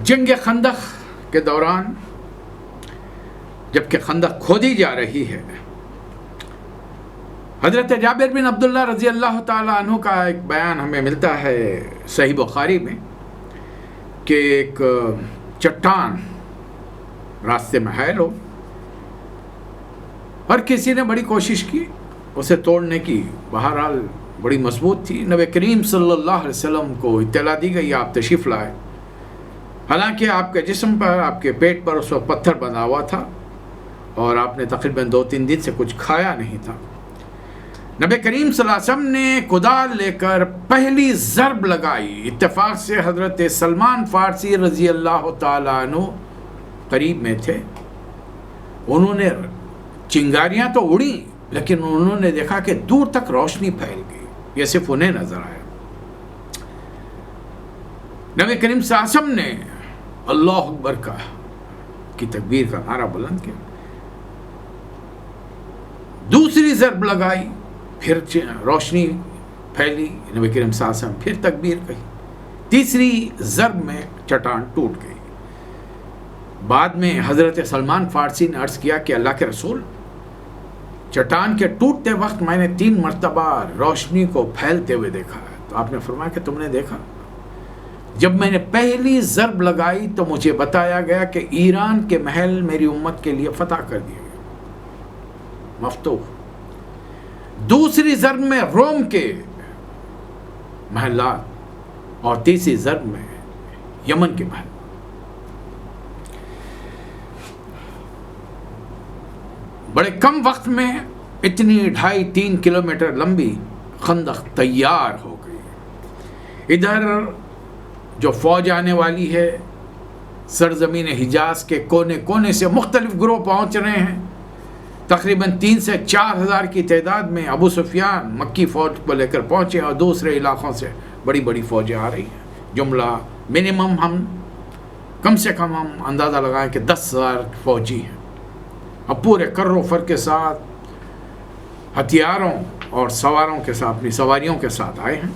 جنگ خندق کے دوران جبکہ خندق کھودی جا رہی ہے، حضرت جابر بن عبداللہ رضی اللہ تعالیٰ عنہ کا ایک بیان ہمیں ملتا ہے صحیح بخاری میں کہ ایک چٹان راستے میں حائل ہو اور کسی نے بڑی کوشش کی اسے توڑنے کی، بہرحال بڑی مضبوط تھی۔ نبی کریم صلی اللہ علیہ وسلم کو اطلاع دی گئی آپ تشریف لائے، حالانکہ آپ کے جسم پر، آپ کے پیٹ پر اس وقت پتھر بندھا ہوا تھا اور آپ نے تقریباً 2-3 دن سے کچھ کھایا نہیں تھا۔ نبی کریم صلی اللہ علیہ وسلم نے کدال لے کر پہلی ضرب لگائی، اتفاق سے حضرت سلمان فارسی رضی اللہ تعالیٰ عنہ قریب میں تھے، انہوں نے چنگاریاں تو اڑیں لیکن انہوں نے دیکھا کہ دور تک روشنی پھیل گئی، یہ صرف انہیں نظر آیا۔ نبی کریم صلی اللہ علیہ وسلم نے اللہ اکبر کی تکبیر کا نعرہ بلند کیا، دوسری ضرب لگائی، پھر روشنی پھیلی، نبی کریم صلی اللہ علیہ وسلم پھر تکبیر کہی، تیسری ضرب میں چٹان ٹوٹ گئی۔ بعد میں حضرت سلمان فارسی نے عرض کیا کہ اللہ کے رسول، چٹان کے ٹوٹتے وقت میں نے 3 مرتبہ روشنی کو پھیلتے ہوئے دیکھا ہے۔ تو آپ نے فرمایا کہ تم نے دیکھا؟ جب میں نے پہلی ضرب لگائی تو مجھے بتایا گیا کہ ایران کے محل میری امت کے لیے فتح کر دیے گئے، مفتوح۔ دوسری ضرب میں روم کے محلات اور تیسری ضرب میں یمن کے محل۔ بڑے کم وقت میں اتنی 2.5-3 کلومیٹر لمبی خندق تیار ہو گئی۔ ادھر جو فوج آنے والی ہے، سرزمین حجاز کے کونے کونے سے مختلف گروہ پہنچ رہے ہیں، تقریباً 3 سے 4 ہزار کی تعداد میں ابو سفیان مکی فوج کو لے کر پہنچے اور دوسرے علاقوں سے بڑی بڑی فوجیں آ رہی ہیں۔ جملہ منیمم ہم کم سے کم ہم اندازہ لگائیں کہ 10,000 فوجی ہیں، اب پورے کر و فر کے ساتھ ہتھیاروں اور سواروں کے ساتھ، اپنی سواریوں کے ساتھ آئے ہیں۔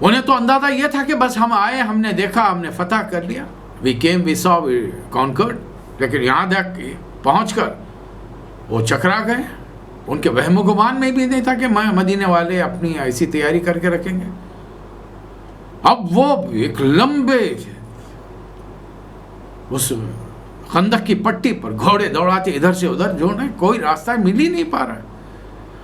انہیں تو اندازہ یہ تھا کہ بس ہم آئے، ہم نے دیکھا، ہم نے فتح کر لیا، وی کیم وی سا وی کانکرڈ، لیکن یہاں تک پہنچ کر وہ چکرا گئے۔ ان کے وہم و گمان میں بھی نہیں تھا کہ مدینے والے اپنی ایسی تیاری کر کے رکھیں گے۔ اب وہ ایک لمبے اس خندق کی پٹی پر گھوڑے دوڑاتے ادھر سے ادھر، جو ہے کوئی راستہ مل ہی نہیں پا رہا ہے،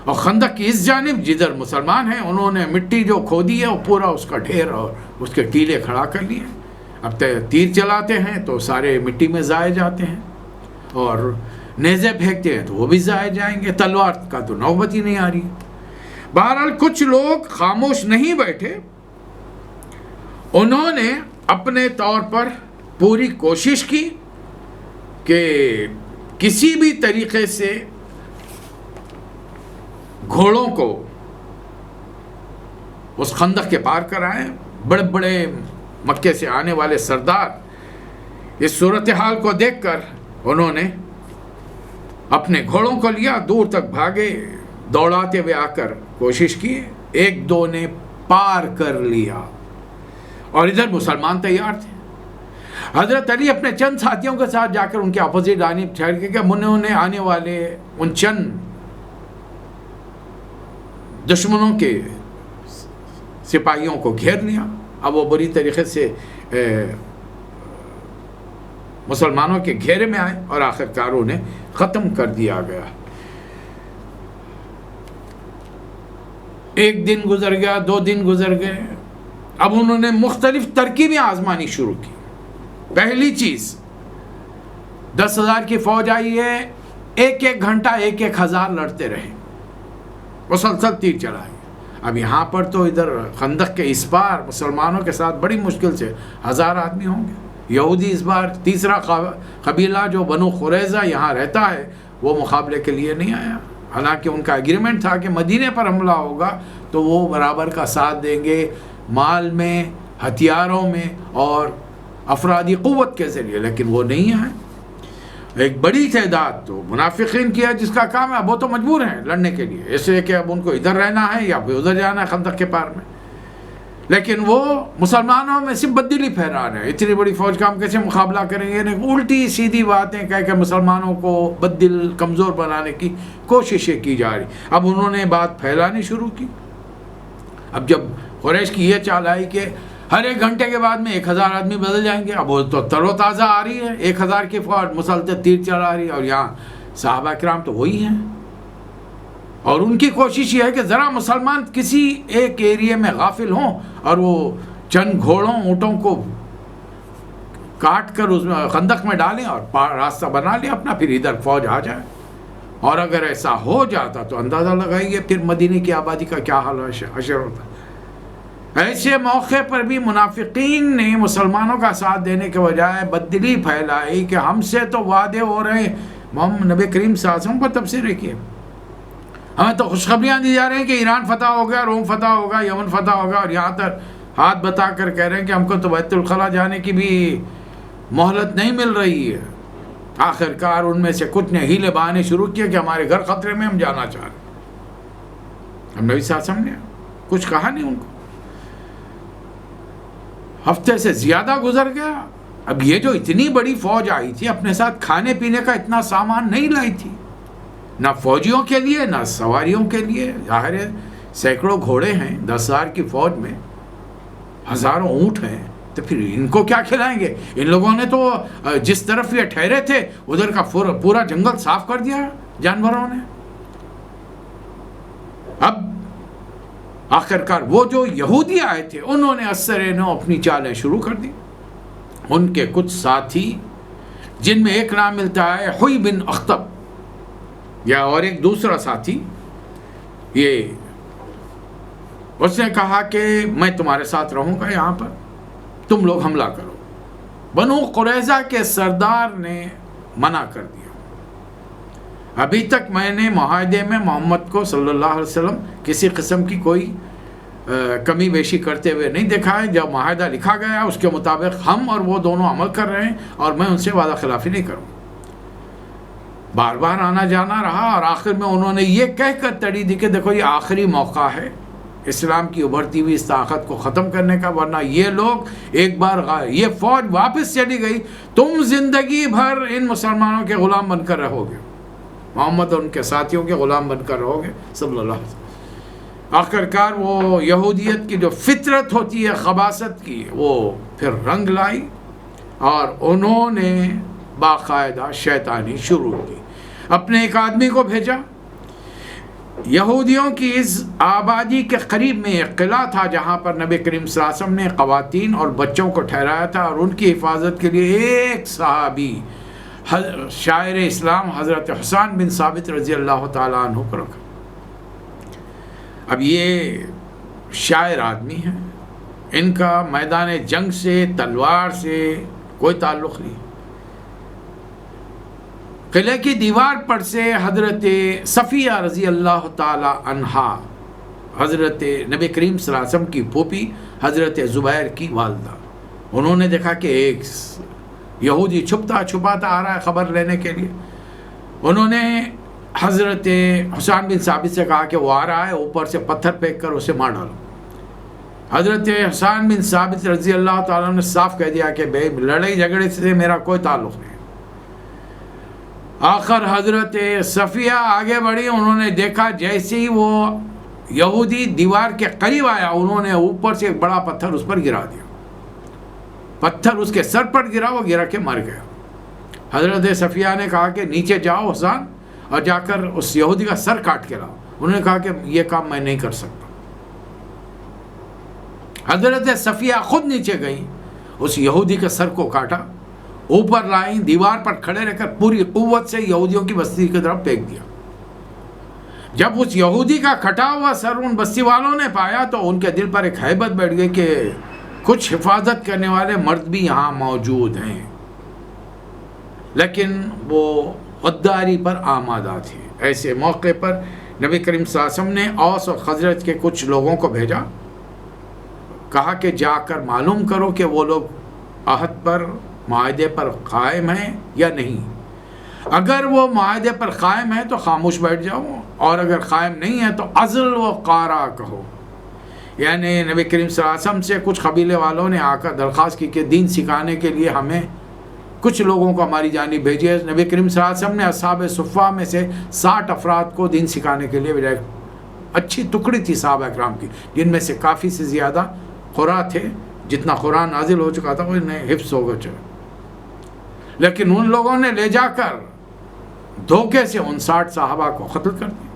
اور خندق کی اس جانب جدھر مسلمان ہیں انہوں نے مٹی جو کھودی ہے وہ پورا اس کا ڈھیر اور اس کے ٹیلے کھڑا کر لیے۔ اب تیر چلاتے ہیں تو سارے مٹی میں ضائع جاتے ہیں، اور نیزے پھینکتے ہیں تو وہ بھی ضائع جائیں گے، تلوار کا تو نوبت ہی نہیں آ رہی۔ بہرحال کچھ لوگ خاموش نہیں بیٹھے، انہوں نے اپنے طور پر پوری کوشش کی کہ کسی بھی طریقے سے گھوڑوں کو اس خندق کے پار کرائیں۔ بڑے بڑے مکے سے آنے والے سردار اس صورتحال کو دیکھ کر انہوں نے اپنے گھوڑوں کو لیا، دور تک بھاگے، دوڑاتے ہوئے آ کر کوشش کی، 1-2 نے پار کر لیا، اور ادھر مسلمان تیار تھے۔ حضرت علی اپنے چند ساتھیوں کے ساتھ جا کر ان کے اپوزٹ جانب ٹھہر کے کہ انہوں نے آنے والے ان چند دشمنوں کے سپاہیوں کو گھیر لیا۔ اب وہ بری طریقے سے مسلمانوں کے گھیرے میں آئے اور آخرکار انہیں ختم کر دیا گیا۔ 1 دن گزر گیا، 2 دن گزر گئے، اب انہوں نے مختلف ترکیبیں آزمانی شروع کی۔ پہلی چیز، 10,000 کی فوج آئی ہے، 1-1 گھنٹہ 1-1 ہزار لڑتے رہے، مسلسل تیر چلائے۔ اب یہاں پر تو ادھر خندق کے اس پار مسلمانوں کے ساتھ بڑی مشکل سے 1000 آدمی ہوں گے۔ یہودی اس بار تیسرا قبیلہ جو بنو قریظہ یہاں رہتا ہے وہ مقابلے کے لیے نہیں آیا، حالانکہ ان کا ایگریمنٹ تھا کہ مدینے پر حملہ ہوگا تو وہ برابر کا ساتھ دیں گے، مال میں، ہتھیاروں میں اور افرادی قوت کے ذریعے، لیکن وہ نہیں آئے۔ ایک بڑی تعداد تو منافقین کی ہے جس کا کام ہے، اب وہ تو مجبور ہیں لڑنے کے لیے، اس لیے کہ اب ان کو ادھر رہنا ہے یا پھر ادھر جانا ہے خندق کے پار میں، لیکن وہ مسلمانوں میں صرف بددلی پھیلا رہے ہیں. اتنی بڑی فوج کا ہم کیسے مقابلہ کریں گے؟ الٹی سیدھی باتیں کہہ کے مسلمانوں کو بددل کمزور بنانے کی کوششیں کی جا رہی. اب انہوں نے بات پھیلانی شروع کی. اب جب قریش کی یہ چال آئی کہ ہر 1 گھنٹے کے بعد میں 1000 آدمی بدل جائیں گے، اب وہ تو تر و تازہ آ رہی ہے، 1000 کی فوج مسلسل تیر چلا رہی ہے، اور یہاں صحابہ کرام تو وہی ہیں. اور ان کی کوشش یہ ہے کہ ذرا مسلمان کسی ایک ایریے میں غافل ہوں اور وہ چند گھوڑوں اونٹوں کو کاٹ کر اس میں خندق میں ڈالیں اور راستہ بنا لیں اپنا، پھر ادھر فوج آ جائے. اور اگر ایسا ہو جاتا تو اندازہ لگائیے پھر مدینے کی آبادی کا کیا حال حشر ہوتا. ایسے موقع پر بھی منافقین نے مسلمانوں کا ساتھ دینے کے بجائے بددلی پھیلائی کہ ہم سے تو وعدے ہو رہے ہیں. محمد نبی کریم صلی اللہ علیہ وسلم کو تفسیر کیے، ہمیں تو خوشخبریاں دی جا رہی ہیں کہ ایران فتح ہو گیا، روم فتح ہوگا، یمن فتح ہوگا، اور یہاں تک ہاتھ بتا کر کہہ رہے ہیں کہ ہم کو تو بیت الخلا جانے کی بھی مہلت نہیں مل رہی ہے. آخر کار ان میں سے کچھ نے ہیلے بہانے شروع کیے کہ ہمارے گھر خطرے میں، ہم جانا چاہ رہے ہیں. ہم نبی صلی اللہ علیہ وسلم نے کچھ کہا نہیں ان کو. ہفتے سے زیادہ گزر گیا. اب یہ جو اتنی بڑی فوج آئی تھی اپنے ساتھ کھانے پینے کا اتنا سامان نہیں لائی تھی، نہ فوجیوں کے لیے نہ سواریوں کے لیے. ظاہر ہے سینکڑوں گھوڑے ہیں 10,000 کی فوج میں، ہزاروں اونٹ ہیں، تو پھر ان کو کیا کھلائیں گے؟ ان لوگوں نے تو جس طرف یہ ٹھہرے تھے ادھر کا پورا جنگل صاف کر دیا جانوروں نے. اب آخر کار وہ جو یہودی آئے تھے انہوں نے اثر نو اپنی چالیں شروع کر دی. ان کے کچھ ساتھی جن میں ایک نام ملتا ہے حوی بن اخطب، یا اور ایک دوسرا ساتھی، یہ اس نے کہا کہ میں تمہارے ساتھ رہوں گا یہاں پر، تم لوگ حملہ کرو. بنو قریظہ کے سردار نے منع کر دیا. ابھی تک میں نے معاہدے میں محمد کو صلی اللہ علیہ وسلم کسی قسم کی کوئی کمی بیشی کرتے ہوئے نہیں دیکھا ہے. جب معاہدہ لکھا گیا اس کے مطابق ہم اور وہ دونوں عمل کر رہے ہیں، اور میں ان سے وعدہ خلافی نہیں کروں. بار بار آنا جانا رہا، اور آخر میں انہوں نے یہ کہہ کر تڑی دی کہ دیکھو یہ آخری موقع ہے اسلام کی ابھرتی ہوئی اس طاقت کو ختم کرنے کا، ورنہ یہ لوگ ایک بار یہ فوج واپس چلی گئی تم زندگی بھر ان مسلمانوں کے غلام بن کر رہو گے، محمد اور ان کے ساتھیوں کے غلام بن کر رہو گے صلی اللہ علیہ وسلم. آخر کار وہ یہودیت کی جو فطرت ہوتی ہے خباثت کی، وہ پھر رنگ لائی اور انہوں نے باقاعدہ شیطانی شروع کی. اپنے ایک آدمی کو بھیجا. یہودیوں کی اس آبادی کے قریب میں ایک قلعہ تھا جہاں پر نبی کریم صلی اللہ علیہ وسلم نے خواتین اور بچوں کو ٹھہرایا تھا، اور ان کی حفاظت کے لیے ایک صحابی شاعر اسلام حضرت حسین بن ثابت رضی اللہ تعالیٰ عنہ کو رکھا. اب یہ شاعر آدمی ہیں، ان کا میدان جنگ سے تلوار سے کوئی تعلق نہیں. قلعے کی دیوار پر سے حضرت صفیہ رضی اللہ تعالی عنہا، حضرت نبی کریم صلی اللہ علیہ وسلم کی پھوپھی حضرت زبیر کی والدہ، انہوں نے دیکھا کہ ایک یہودی چھپتا چھپاتا آ رہا ہے خبر لینے کے لیے. انہوں نے حضرت حسین بن ثابت سے کہا کہ وہ آ رہا ہے، اوپر سے پتھر پھینک کر اسے مار ڈالو. حضرت حسین بن ثابت رضی اللہ تعالیٰ نے صاف کہہ دیا کہ بھائی لڑائی جھگڑے سے میرا کوئی تعلق نہیں. آخر حضرت صفیہ آگے بڑھی، انہوں نے دیکھا جیسے ہی وہ یہودی دیوار کے قریب آیا انہوں نے اوپر سے ایک بڑا پتھر اس پر گرا دیا. پتھر اس کے سر پر گرا، وہ گرا کے مر گیا. حضرت صفیہ نے کہا کہ نیچے جاؤ حسین اور جا کر اس یہودی کا سر کاٹ کے لاؤ. انہوں نے کہا کہ یہ کام میں نہیں کر سکتا. حضرت صفیہ خود نیچے گئی، اس یہودی کے سر کو کاٹا، اوپر لائیں، دیوار پر کھڑے رہ کر پوری قوت سے یہودیوں کی بستی کی طرف پھینک دیا. جب اس یہودی کا کٹا ہوا سر ان بستی والوں نے پایا تو ان کے دل پر ایک ہیبت بیٹھ گئی کہ کچھ حفاظت کرنے والے مرد بھی یہاں موجود ہیں. لیکن وہ غداری پر آمادہ تھے. ایسے موقع پر نبی کریم صلی اللہ علیہ وسلم نے اوس اور خزرج کے کچھ لوگوں کو بھیجا، کہا کہ جا کر معلوم کرو کہ وہ لوگ عہد پر معاہدے پر قائم ہیں یا نہیں. اگر وہ معاہدے پر قائم ہیں تو خاموش بیٹھ جاؤ، اور اگر قائم نہیں ہے تو عزل و قارا کہو. یعنی نبی کریم صلی اللہ علیہ وسلم سے کچھ قبیلے والوں نے آ کر درخواست کی کہ دین سکھانے کے لیے ہمیں کچھ لوگوں کو ہماری جانب بھیجیے. نبی کریم صلی اللہ علیہ وسلم نے اصحاب صفہ میں سے 60 افراد کو دین سکھانے کے لیے بھیجا. اچھی ٹکڑی تھی صحابہ اکرام کی، جن میں سے کافی سے زیادہ قرآ تھے. جتنا قرآن نازل ہو چکا تھا وہ انہیں حفظ ہو گیا. لیکن ان لوگوں نے لے جا کر دھوکے سے ان 60 صحابہ کو قتل کر دیا.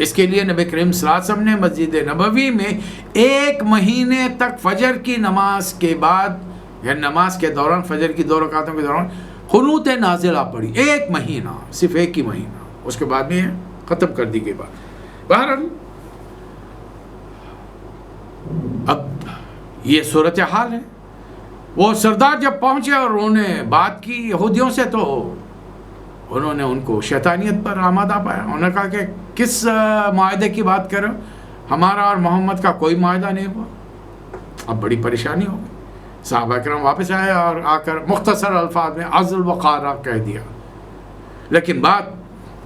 اس کے لیے نبی کریم صلی اللہ علیہ وسلم نے مسجد نبوی میں 1 مہینے تک فجر کی نماز کے بعد، یعنی نماز کے دوران، فجر کی 2 رکعتوں کے دوران قنوت نازلہ پڑھی. 1 مہینہ، صرف 1 ہی مہینہ. اس کے بعد میں ختم کر دی گئی بات. بہرحال اب یہ صورتحال ہے. وہ سردار جب پہنچے اور انہوں نے بات کی یہودیوں سے، تو انہوں نے ان کو شیطانیت پر آمادہ پایا. انہوں نے کہا کہ کس معاہدے کی بات کرو، ہمارا اور محمد کا کوئی معاہدہ نہیں ہوا. اب بڑی پریشانی ہو گئی. صحابہ کرام واپس آئے اور آ کر مختصر الفاظ میں عزل وقارہ کہہ دیا. لیکن بات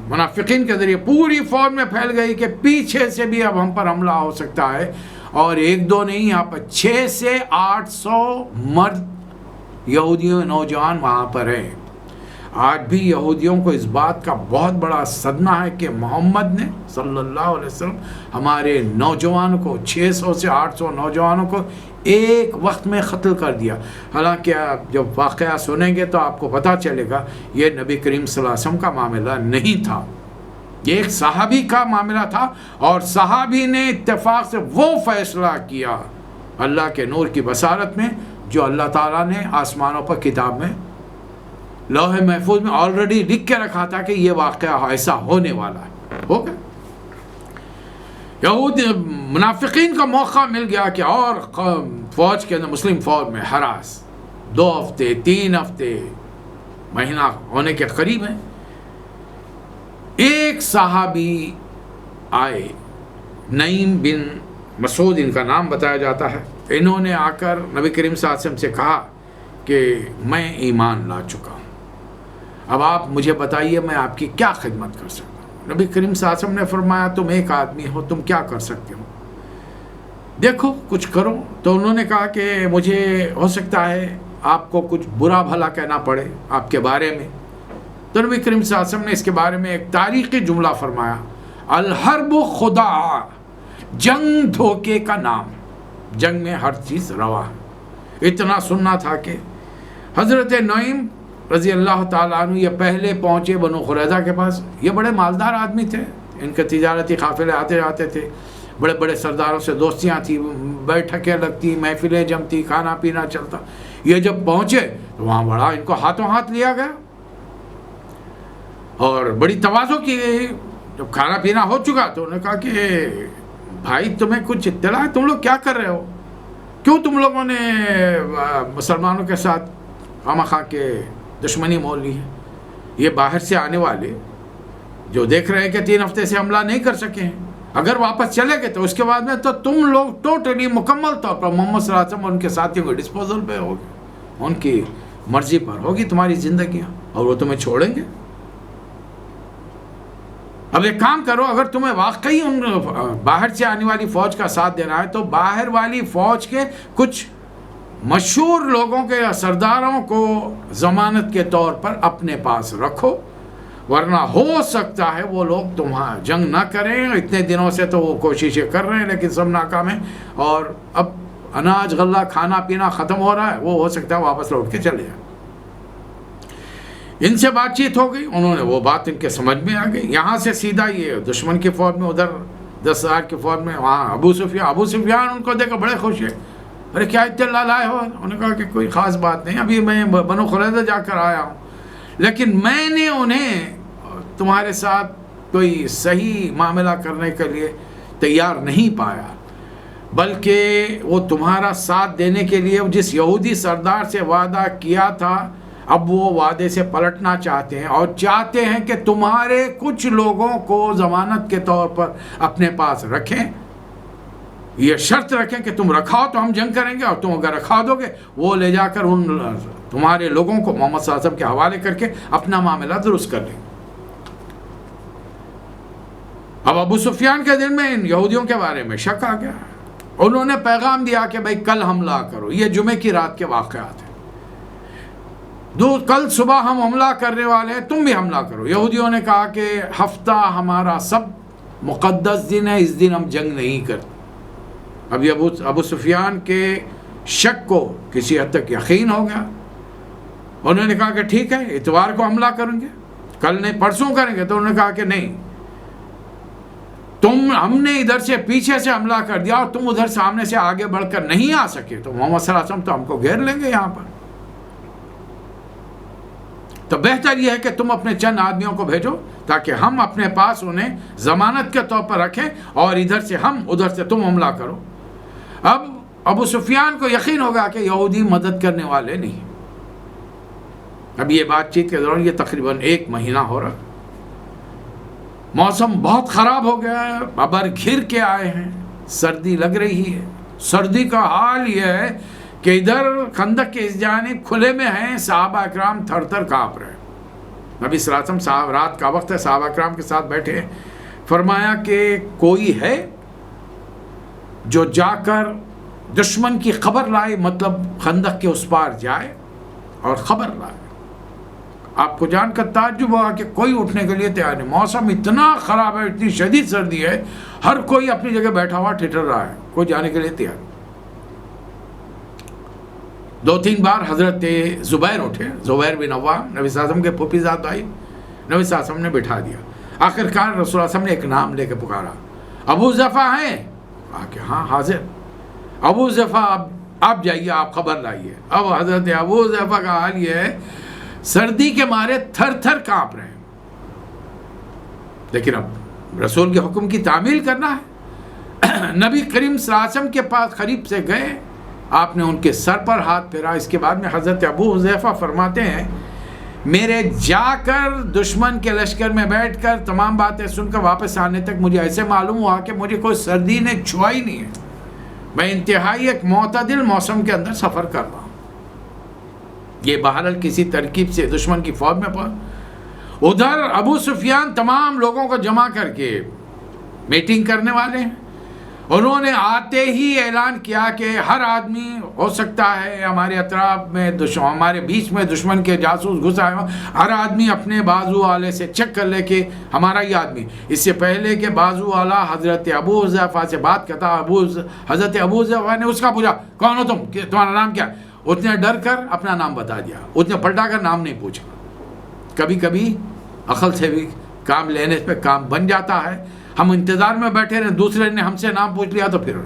منافقین کے ذریعے پوری فوج میں پھیل گئی کہ پیچھے سے بھی اب ہم پر حملہ ہو سکتا ہے. اور 1-2 نہیں، یہاں پر 600 سے 800 مرد یہودیوں نوجوان وہاں پر ہیں. آج بھی یہودیوں کو اس بات کا بہت بڑا صدمہ ہے کہ محمد نے صلی اللہ علیہ وسلم ہمارے نوجوانوں کو، 600 سے 800 نوجوانوں کو ایک وقت میں قتل کر دیا. حالانکہ آپ جب واقعہ سنیں گے تو آپ کو پتہ چلے گا یہ نبی کریم صلی اللہ علیہ وسلم کا معاملہ نہیں تھا، یہ ایک صحابی کا معاملہ تھا. اور صحابی نے اتفاق سے وہ فیصلہ کیا اللہ کے نور کی بصارت میں جو اللہ تعالیٰ نے آسمانوں پر کتاب میں لوح محفوظ میں آلریڈی لکھ کے رکھا تھا کہ یہ واقعہ ایسا ہونے والا ہے. ہو گیا. یہود منافقین کا موقع مل گیا کہ اور فوج کے اندر، مسلم فوج میں ہراس 2 ہفتے 3 ہفتے مہینہ ہونے کے قریب ہیں. ایک صحابی آئے، نعیم بن مسعود ان کا نام بتایا جاتا ہے. انہوں نے آ کر نبی کریم صلی اللہ علیہ وسلم سے کہا کہ میں ایمان لا چکا ہوں، اب آپ مجھے بتائیے میں آپ کی کیا خدمت کر سکتا ہوں. نبی کریم صلی اللہ علیہ وسلم نے فرمایا تم ایک آدمی ہو، تم کیا کر سکتے ہو، دیکھو کچھ کرو. تو انہوں نے کہا کہ مجھے ہو سکتا ہے آپ کو کچھ برا بھلا کہنا پڑے آپ کے بارے میں. تو نبی کریم صلی اللہ علیہ وسلم نے اس کے بارے میں ایک تاریخی جملہ فرمایا، الحرب خداع، جنگ دھوکے کا نام، جنگ میں ہر چیز روا ہے. اتنا سننا تھا کہ حضرت نعیم رضی اللہ تعالیٰ عنہ یہ پہلے پہنچے بنو قریظہ کے پاس. یہ بڑے مالدار آدمی تھے، ان کے تجارتی قافلے آتے جاتے تھے، بڑے بڑے سرداروں سے دوستیاں تھیں، بیٹھکیں لگتی، محفلیں جمتی، کھانا پینا چلتا. یہ جب پہنچے تو وہاں بڑا ان کو ہاتھوں ہاتھ لیا گیا اور بڑی تواضع کی گئی. جب کھانا پینا ہو چکا تو انہوں نے کہا کہ بھائی تمہیں کچھ اطلاع ہے، تم لوگ کیا کر رہے ہو، کیوں تم لوگوں نے مسلمانوں کے ساتھ خواہ کے دشمنی مول لی ہے. یہ باہر سے آنے والے جو دیکھ رہے ہیں کہ 3 ہفتے سے حملہ نہیں کر سکے ہیں، اگر واپس چلے گئے تو اس کے بعد میں تو تم لوگ ٹوٹلی مکمل طور پر محمد صلی اللہ علیہ وسلم اور ان کے ساتھیوں کے ڈسپوزل پہ ہوگی، ان کی مرضی پر ہوگی تمہاری زندگیاں، اور وہ تمہیں چھوڑیں گے. اب ایک کام کرو، اگر تمہیں واقعی ان باہر سے آنے والی فوج کا ساتھ دینا ہے تو باہر والی فوج کے کچھ مشہور لوگوں کے سرداروں کو ضمانت کے طور پر اپنے پاس رکھو، ورنہ ہو سکتا ہے وہ لوگ تمہارا جنگ نہ کریں. اتنے دنوں سے تو وہ کوششیں کر رہے ہیں لیکن سب ناکام ہیں، اور اب اناج غلہ کھانا پینا ختم ہو رہا ہے، وہ ہو سکتا ہے واپس لوٹ کے چلے جائیں. ان سے بات چیت ہو گئی، انہوں نے وہ بات ان کے سمجھ میں آ گئی. یہاں سے سیدھا یہ دشمن کی فوج میں، ادھر 10,000 کی فوج میں، وہاں ابو سفیان ان کو دیکھ کر بڑے خوش ہیں. ارے کیا اطلاع لائے ہو؟ انہوں نے کہا کہ کوئی خاص بات نہیں، ابھی میں بنو قریظہ جا کر آیا ہوں، لیکن میں نے انہیں تمہارے ساتھ کوئی صحیح معاملہ کرنے کے لیے تیار نہیں پایا، بلکہ وہ تمہارا ساتھ دینے کے لیے جس یہودی سردار سے وعدہ کیا تھا اب وہ وعدے سے پلٹنا چاہتے ہیں، اور چاہتے ہیں کہ تمہارے کچھ لوگوں کو ضمانت کے طور پر اپنے پاس رکھیں، یہ شرط رکھیں کہ تم رکھاؤ تو ہم جنگ کریں گے، اور تم اگر رکھا دو گے وہ لے جا کر ان تمہارے لوگوں کو محمد صلی اللہ علیہ وسلم کے حوالے کر کے اپنا معاملہ درست کر لیں. اب ابو سفیان کے دل میں ان یہودیوں کے بارے میں شک آ گیا. انہوں نے پیغام دیا کہ بھائی کل حملہ کرو. یہ جمعے کی رات کے واقعات ہیں. کل صبح ہم حملہ کرنے والے ہیں, تم بھی حملہ کرو. یہودیوں نے کہا کہ ہفتہ ہمارا سب مقدس دن ہے, اس دن ہم جنگ نہیں کرتے. اب یہ ابو سفیان کے شک کو کسی حد تک یقین ہو گیا. انہوں نے کہا کہ ٹھیک ہے, اتوار کو حملہ کریں گے, کل نہیں پرسوں کریں گے. تو انہوں نے کہا کہ نہیں, ہم نے ادھر سے پیچھے سے حملہ کر دیا اور تم ادھر سامنے سے آگے بڑھ کر نہیں آ سکے تو محمد صلی اللہ علیہ وسلم تو ہم کو گھیر لیں گے یہاں پر. تو بہتر یہ ہے کہ تم اپنے چند آدمیوں کو بھیجو تاکہ ہم اپنے پاس انہیں ضمانت کے طور پر رکھیں اور ادھر سے ہم ادھر سے تم حملہ کرو. اب ابو سفیان کو یقین ہوگا کہ یہودی مدد کرنے والے نہیں. اب یہ بات چیت کے دوران یہ تقریباً 1 مہینہ ہو رہا, موسم بہت خراب ہو گیا ہے, ابر گھر کے آئے ہیں, سردی لگ رہی ہے. سردی کا حال یہ ہے کہ ادھر خندق کے اس جانب کھلے میں ہیں, صحابہ اکرام تھر تھر کانپ رہے ہیں. نبی صلی اللہ علیہ وسلم صاحب رات کا وقت ہے, صحابہ اکرام کے ساتھ بیٹھے ہیں. فرمایا کہ کوئی ہے جو جا کر دشمن کی خبر لائے, مطلب خندق کے اس پار جائے اور خبر لائے. آپ کو جان کر تعجب ہوگا کہ کوئی اٹھنے کے لیے تیار نہیں. موسم اتنا خراب ہے, اتنی شدید سردی ہے, ہر کوئی اپنی جگہ بیٹھا ہوا ٹھٹر رہا ہے, کوئی جانے کے لیے تیار نہیں. 2-3 بار حضرت زبیر اٹھے, زبیر بن عوام, نبی صلی اللہ علیہ وسلم کے پھوپھی زاد بھائی. نبی صلی اللہ علیہ وسلم نے بٹھا دیا. آخرکار رسول اللہ صلی اللہ علیہ وسلم نے ایک نام لے کے پکارا, ابو ذفا ہیں؟ کہ ہاں حاضر. ابو ذفا آپ جائیے, آپ خبر لائیے. اب حضرت ابو ذفا کا حال یہ ہے, سردی کے مارے تھر تھر کانپ رہے ہیں, لیکن اب رسول کے حکم کی تعمیل کرنا ہے. نبی کریم صلی اللہ علیہ وسلم کے پاس قریب سے گئے, آپ نے ان کے سر پر ہاتھ پھیرا. اس کے بعد میں حضرت ابو حذیفہ فرماتے ہیں, میرے جا کر دشمن کے لشکر میں بیٹھ کر تمام باتیں سن کر واپس آنے تک مجھے ایسے معلوم ہوا کہ مجھے کوئی سردی نے چھوا ہی نہیں ہے. میں انتہائی ایک معتدل موسم کے اندر سفر کر رہا ہوں. یہ بہرحال کسی ترکیب سے دشمن کی فوج میں پہنچ. ادھر ابو سفیان تمام لوگوں کو جمع کر کے میٹنگ کرنے والے ہیں. انہوں نے آتے ہی اعلان کیا کہ ہر آدمی ہو سکتا ہے ہمارے اطراف میں ہمارے بیچ میں دشمن کے جاسوس گھس آئے ہوں, ہر آدمی اپنے بازو والے سے چیک کر لے کہ ہمارا ہی آدمی. اس سے پہلے کہ بازو والا حضرت ابو حذیفہ سے بات کرتا, حضرت ابو حذیفہ نے اس کا پوچھا, کون ہو تم, تمہارا نام کیا؟ اس نے ڈر کر اپنا نام بتا دیا, اس نے پلٹا کر نام نہیں پوچھا. کبھی کبھی عقل سے بھی کام لینے پہ کام بن جاتا ہے. ہم انتظار میں بیٹھے رہے, دوسرے نے ہم سے نام پوچھ لیا تو پھر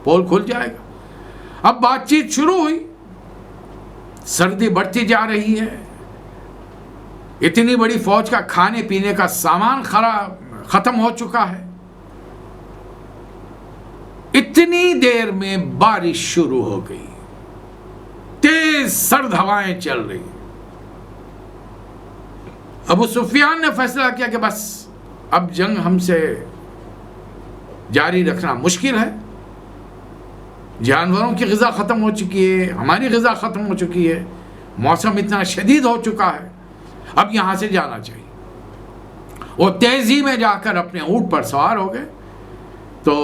پول کھل جائے گا. اب بات چیت شروع ہوئی, سردی بڑھتی جا رہی ہے, اتنی بڑی فوج کا کھانے پینے کا سامان ختم ہو چکا ہے. اتنی دیر میں بارش شروع ہو گئی, تیز سرد ہوائیں چل رہی. ابو سفیان نے فیصلہ کیا کہ بس اب جنگ ہم سے جاری رکھنا مشکل ہے. جانوروں کی غذا ختم ہو چکی ہے, ہماری غذا ختم ہو چکی ہے, موسم اتنا شدید ہو چکا ہے, اب یہاں سے جانا چاہیے. وہ تیزی میں جا کر اپنے اونٹ پر سوار ہو گئے. تو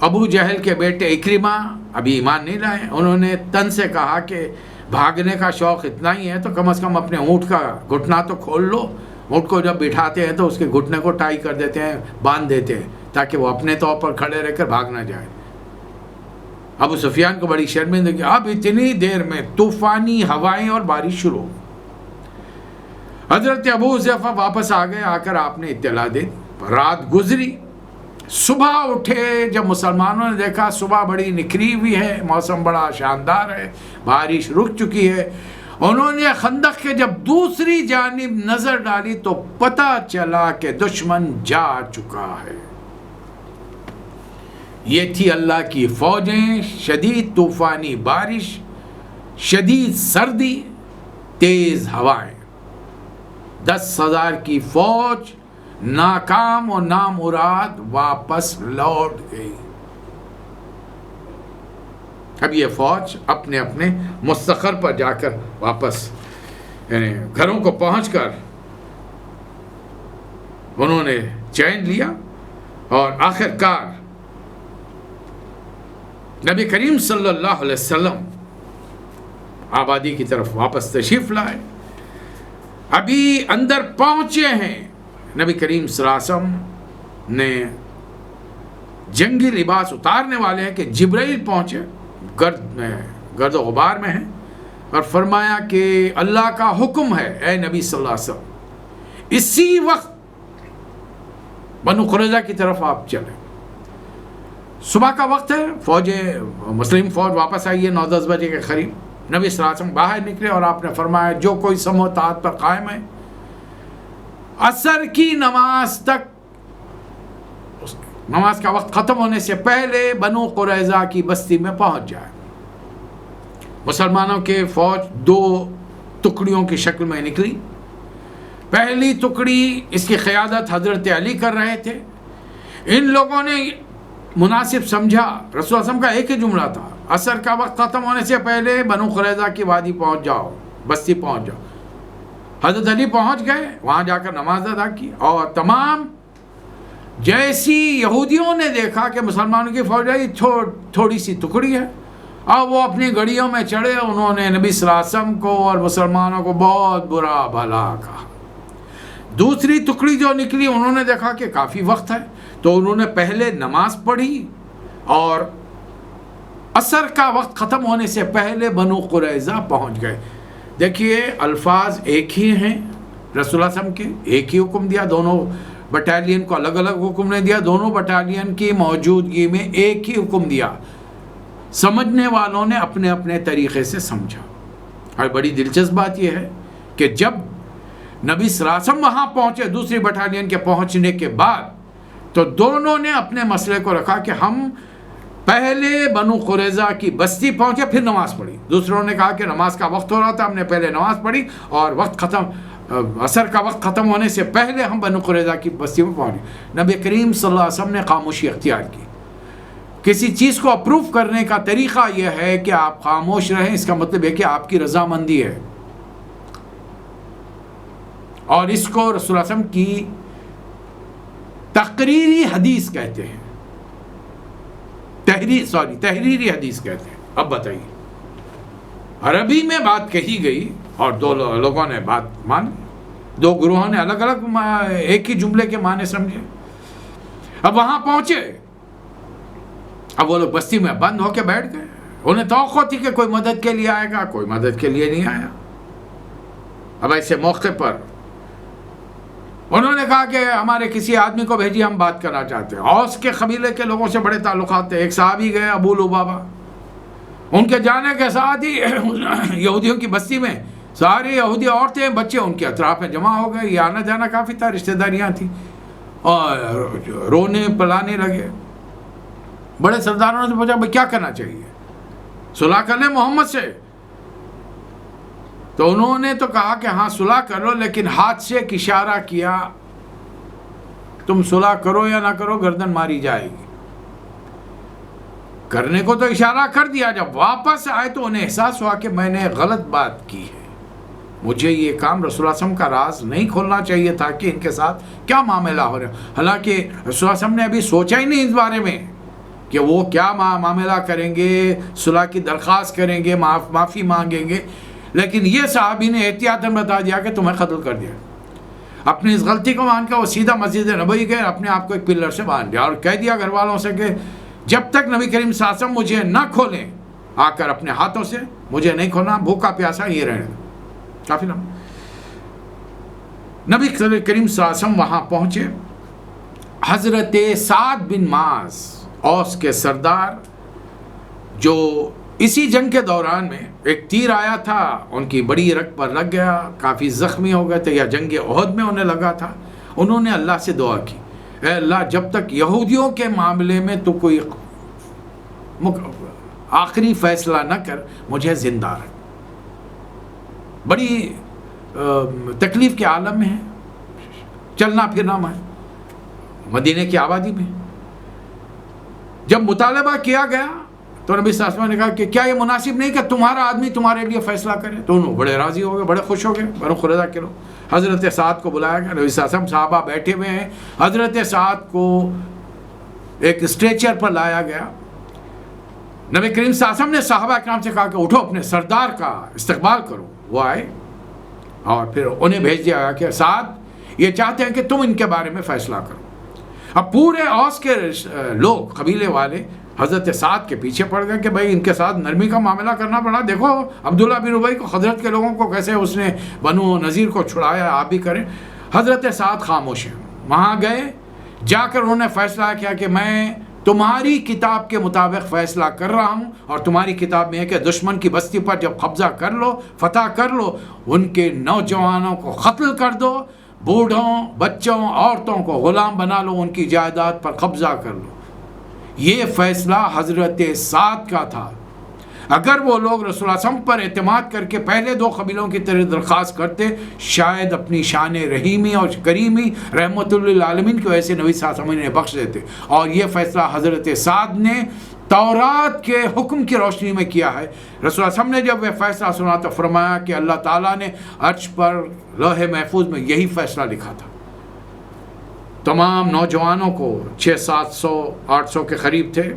ابو جہل کے بیٹے اکرمہ ابھی ایمان نہیں لائے. انہوں نے تن سے کہا کہ بھاگنے کا شوق اتنا ہی ہے تو کم از کم اپنے اونٹ کا گھٹنا تو کھول لو. اونٹ کو جب بٹھاتے ہیں تو اس کے گھٹنے کو ٹائی کر دیتے ہیں, باندھ دیتے ہیں تاکہ وہ اپنے طور پر کھڑے رہ کر بھاگ نہ جائے. ابو سفیان کو بڑی شرمندگی. اب اتنی دیر میں طوفانی ہوائیں اور بارش شروع ہو. حضرت ابو حذیفہ واپس آ گئے. آ کر آپ نے اطلاع دی. رات گزری, صبح اٹھے. جب مسلمانوں نے دیکھا صبح بڑی نکھری ہوئی ہے, موسم بڑا شاندار ہے, بارش رک چکی ہے, انہوں نے خندق کے جب دوسری جانب نظر ڈالی تو پتہ چلا کہ دشمن جا چکا ہے. یہ تھی اللہ کی فوجیں. شدید طوفانی بارش, شدید سردی, تیز ہوائیں. 10,000 کی فوج ناکام و نامراد واپس لوٹ گئی. اب یہ فوج اپنے اپنے مستقر پر جا کر واپس یعنی گھروں کو پہنچ کر انہوں نے چین لیا اور آخر کار نبی کریم صلی اللہ علیہ وسلم آبادی کی طرف واپس تشریف لائے. ابھی اندر پہنچے ہیں نبی کریم صلی اللہ علیہ وسلم نے جنگی لباس اتارنے والے ہیں کہ جبرائیل پہنچے، گرد و غبار میں ہیں، اور فرمایا کہ اللہ کا حکم ہے اے نبی صلی اللہ علیہ وسلم اسی وقت بنو قریظہ کی طرف آپ چلیں. صبح کا وقت ہے، مسلم فوج واپس آئی ہے 9-10 بجے کے قریب. نبی صلی اللہ علیہ وسلم باہر نکلے اور آپ نے فرمایا جو کوئی سم و طاعت پر قائم ہے عصر کی نماز تک، نماز کا وقت ختم ہونے سے پہلے بنو قریظہ کی بستی میں پہنچ جائے. مسلمانوں کے فوج 2 ٹکڑیوں کی شکل میں نکلی. پہلی ٹکڑی، اس کی قیادت حضرت علی کر رہے تھے. ان لوگوں نے مناسب سمجھا، رسول اللہ صلی اللہ علیہ وسلم کا ایک ہی جملہ تھا، عصر کا وقت ختم ہونے سے پہلے بنو قریظہ کی وادی پہنچ جاؤ، بستی پہنچ جاؤ. حضرت علی پہنچ گئے، وہاں جا کر نماز ادا کی. اور تمام جیسی یہودیوں نے دیکھا کہ مسلمانوں کی فوج آئی تھوڑی سی ٹکڑی ہے، اور وہ اپنی گڑیوں میں چڑھے. انہوں نے نبی صلی اللہ علیہ وسلم کو اور مسلمانوں کو بہت برا بھلا کہا. دوسری ٹکڑی جو نکلی، انہوں نے دیکھا کہ کافی وقت ہے، تو انہوں نے پہلے نماز پڑھی اور عصر کا وقت ختم ہونے سے پہلے بنو قریظہ پہنچ گئے. دیکھیے الفاظ ایک ہی ہیں رسول اللہ صلی اللہ علیہ وسلم کے، ایک ہی حکم دیا. دونوں بٹالین کو الگ الگ حکم نہیں دیا، دونوں بٹالین کی موجودگی میں ایک ہی حکم دیا. سمجھنے والوں نے اپنے اپنے طریقے سے سمجھا. اور بڑی دلچسپ بات یہ ہے کہ جب نبی صلی اللہ علیہ وسلم وہاں پہنچے دوسری بٹالین کے پہنچنے کے بعد، تو دونوں نے اپنے مسئلے کو رکھا کہ ہم پہلے بنو قریظہ کی بستی پہنچے پھر نماز پڑھی. دوسروں نے کہا کہ نماز کا وقت ہو رہا تھا، ہم نے پہلے نماز پڑھی اور عصر کا وقت ختم ہونے سے پہلے ہم بنو قریظہ کی بستی میں پہنچے. نبی کریم صلی اللہ علیہ وسلم نے خاموشی اختیار کی. کسی چیز کو اپروو کرنے کا طریقہ یہ ہے کہ آپ خاموش رہیں، اس کا مطلب ہے کہ آپ کی رضامندی ہے. اور اس کو رسول اللہ صلی اللہ علیہ وسلم کی تقریری حدیث کہتے ہیں، تحریری حدیث کہتے ہیں. اب بتائیے، عربی میں بات کہی گئی اور 2 لوگوں نے بات مان لی، 2 گروہوں نے الگ الگ ایک ہی جملے کے معنی سمجھے. اب وہاں پہنچے، اب وہ لوگ بستی میں بند ہو کے بیٹھ گئے. انہیں توقع تھی کہ کوئی مدد کے لیے آئے گا، کوئی مدد کے لیے نہیں آیا. اب ایسے موقع پر انہوں نے کہا کہ ہمارے کسی آدمی کو بھیجیے، ہم بات کرنا چاہتے ہیں. اوس کے قبیلے کے لوگوں سے بڑے تعلقات تھے. ایک صحابی گئے ابو لبابہ، ان کے جانے کے ساتھ ہی یہودیوں کی بستی میں ساری یہودی عورتیں بچے ان کے اطراف میں جمع ہو گئے. یہ آنا جانا کافی تھا، رشتہ داریاں تھیں، اور رونے پلانے لگے. بڑے سرداروں نے پوچھا بھائی کیا کرنا چاہیے، صلح کر لیں محمد سے. تو انہوں نے تو کہا کہ ہاں صلح کر لو، لیکن ہاتھ سے ایک اشارہ کیا، تم صلح کرو یا نہ کرو گردن ماری جائے گی. کرنے کو تو اشارہ کر دیا. جب واپس آئے تو انہیں احساس ہوا کہ میں نے غلط بات کی ہے، مجھے یہ کام رسول اللہ صلی اللہ علیہ وسلم کا راز نہیں کھولنا چاہیے تھا کہ ان کے ساتھ کیا معاملہ ہو رہا ہے. حالانکہ رسول اللہ صلی اللہ علیہ وسلم نے ابھی سوچا ہی نہیں اس بارے میں کہ وہ کیا معاملہ کریں گے، صلح کی درخواست کریں گے، معافی مانگیں گے. لیکن یہ صحابی نے احتیاطاً بتا دیا کہ تمہیں قتل کر دیا. اپنی اس غلطی کو مان کر وہ سیدھا مسجد نبوی گئے، اپنے آپ کو ایک پلر سے باندھ دیا اور کہہ دیا گھر والوں سے کہ جب تک نبی کریم صلی اللہ علیہ وسلم مجھے نہ کھولیں، آ کر اپنے ہاتھوں سے مجھے نہیں کھولنا، بھوکا پیاسا یہ رہنے گا. کافی لمبا. نبی کریم صلی اللہ علیہ وسلم وہاں پہنچے. حضرت سعد بن معاذ، اوس کے سردار، جو اسی جنگ کے دوران میں ایک تیر آیا تھا، ان کی بڑی رگ پر لگ گیا، کافی زخمی ہو گئے تھے، یا جنگ احد میں انہیں لگا تھا. انہوں نے اللہ سے دعا کی، اے اللہ جب تک یہودیوں کے معاملے میں تو کوئی آخری فیصلہ نہ کر، مجھے زندہ رکھ. بڑی تکلیف کے عالم میں ہے، چلنا پھرنا میں مدینے کی آبادی میں. جب مطالبہ کیا گیا تو نبی صلی اللہ علیہ وسلم نے کہا کہ کیا یہ مناسب نہیں کہ تمہارا آدمی تمہارے لیے فیصلہ کرے. تو انہوں بڑے راضی ہو گئے، بڑے خوش ہو گئے. بنو قریظہ کے لوگ حضرت سعد کو بلایا گیا. نبی صلی اللہ علیہ وسلم صحابہ بیٹھے ہوئے ہیں. حضرت سعد کو ایک اسٹریچر پر لایا گیا. نبی کریم صلی اللہ علیہ وسلم نے صحابہ اکرام سے کہا کہ اٹھو اپنے سردار کا استقبال کرو. وہ آئے اور پھر انہیں بھیج دیا گیا کہ سعد یہ چاہتے ہیں کہ تم ان کے بارے میں فیصلہ کرو. اب پورے اوس کے لوگ قبیلے والے حضرت سعد کے پیچھے پڑ گئے کہ بھائی ان کے ساتھ نرمی کا معاملہ کرنا پڑا. دیکھو عبداللہ بن ابی کو حضرت کے لوگوں کو کیسے اس نے بنو نذیر کو چھڑایا, آپ بھی کریں. حضرت سعد خاموش ہیں. وہاں گئے, جا کر انہوں نے فیصلہ کیا کہ میں تمہاری کتاب کے مطابق فیصلہ کر رہا ہوں, اور تمہاری کتاب میں ہے کہ دشمن کی بستی پر جب قبضہ کر لو, فتح کر لو, ان کے نوجوانوں کو قتل کر دو, بوڑھوں, بچوں, عورتوں کو غلام بنا لو, ان کی جائیداد پر قبضہ کر لو. یہ فیصلہ حضرت سعد کا تھا. اگر وہ لوگ رسول اللہ صلی اللہ علیہ وسلم پر اعتماد کر کے پہلے دو قبیلوں کی طرح درخواست کرتے, شاید اپنی شان رحیمی اور کریمی رحمت للعالمین کی وجہ سے نبی صلی اللہ علیہ وسلم نے بخش دیتے. اور یہ فیصلہ حضرت سعد نے تورات کے حکم کی روشنی میں کیا ہے. رسول اللہ صلی اللہ علیہ وسلم نے جب وہ فیصلہ سنا تو فرمایا کہ اللہ تعالیٰ نے عرش پر لوح محفوظ میں یہی فیصلہ لکھا تھا. تمام نوجوانوں کو 600-700-800 کے قریب تھے,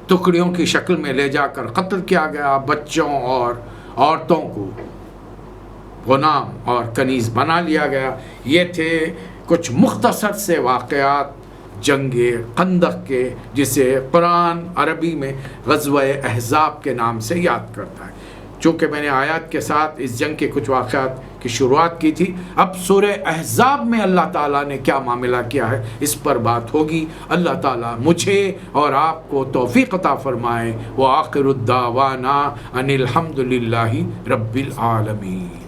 ٹکڑیوں کی شکل میں لے جا کر قتل کیا گیا. بچوں اور عورتوں کو غلام اور کنیز بنا لیا گیا. یہ تھے کچھ مختصر سے واقعات جنگ خندق کے, جسے قرآن عربی میں غزوہ احزاب کے نام سے یاد کرتا ہے. چونکہ میں نے آیات کے ساتھ اس جنگ کے کچھ واقعات کی شروعات کی تھی, اب سورہ احزاب میں اللہ تعالیٰ نے کیا معاملہ کیا ہے اس پر بات ہوگی. اللہ تعالیٰ مجھے اور آپ کو توفیق عطا فرمائے. وآخر الدعوانا ان الحمد للہ رب العالمین.